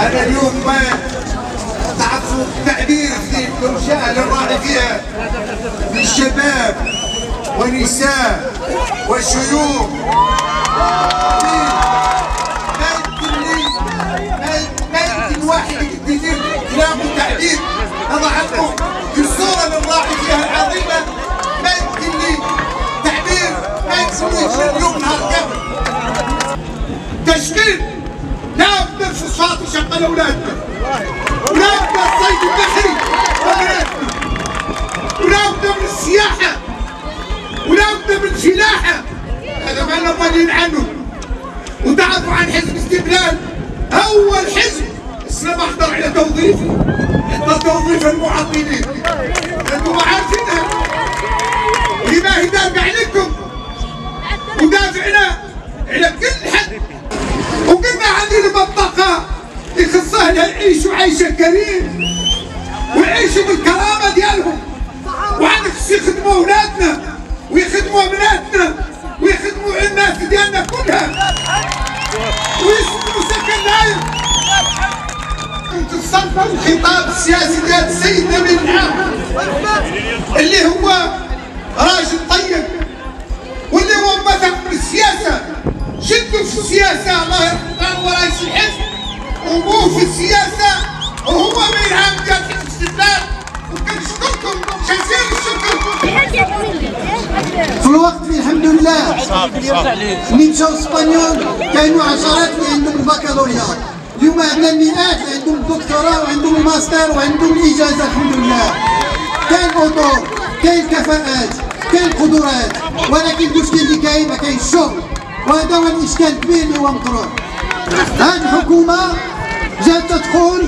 أنا اليوم ما تعرفوا تعبير في الأنشاء للراعي فيها من شباب ونساء وشيوخ. ما يمكن واحد يدير كلام وتعبير نضع عنه في الصورة للراعي فيها العظيمة. ما يمكن لي تعبير ما يمكن اليوم نهار كامل. تشكيل لابد الفوسفات يشغل اولادنا، ولابد الصيد البحري وبناتنا، ولابد من السياحه، ولابد من الفلاحه. هذا ما نرضى عنه. وتعرفوا عن حزب استقلال اول حزب اسلام احضر على توظيفه، عند توظيف المعطلين. انتم عارفينها. لما يدافع عليكم ودافعنا على كل حد. وقلنا هذه المنطقة يخصها لها يعيشوا عيشة كريم ويعيشوا بالكرامة ديالهم، وعندك يخدموا أولادنا ويخدموا بناتنا ويخدموا الناس ديالنا كلها ويسكنوا سكن نايم. تصدقوا الخطاب السياسي ديال السيد نبيل العام اللي هو راجل طيب واللي هو مثل من السياسة. شدوا في السياسة، الله يرحمه هو رئيس الحزب وابوه في السياسة وهو امير عام ديال حزب الاستقلال. وكنشكركم جزيل الشكر. في الوقت اللي الحمد لله ملي مشاو الاسبانيول كانوا عشرات اللي عندهم البكالوريا، اليوم عندنا المئات اللي عندهم الدكتوراه وعندهم الماستر وعندهم الاجازة الحمد لله. كاين الاطور، كاين الكفاءات، كاين القدرات، ولكن المشكل اللي كاين ما كاينش الشغل، وهذا هو الاشكال الكبير اللي هو مطروح. هذه الحكومه جات تقول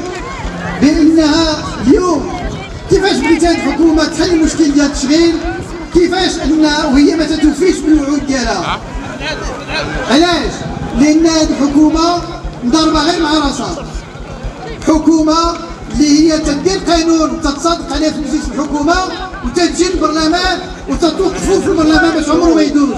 بانها اليوم كيفاش بغيت هذه الحكومه تحل المشكل ديال التشغيل، كيفاش انها وهي ما تتوفيش بالوعود ديالها. علاش؟ لان هذه الحكومه مضربه غير مع راسها. حكومه اللي هي تدير قانون وتتصادق عليه في مجلس الحكومه وتجي للبرلمان وتتوقفوا في البرلمان باش عمره ما يدوز.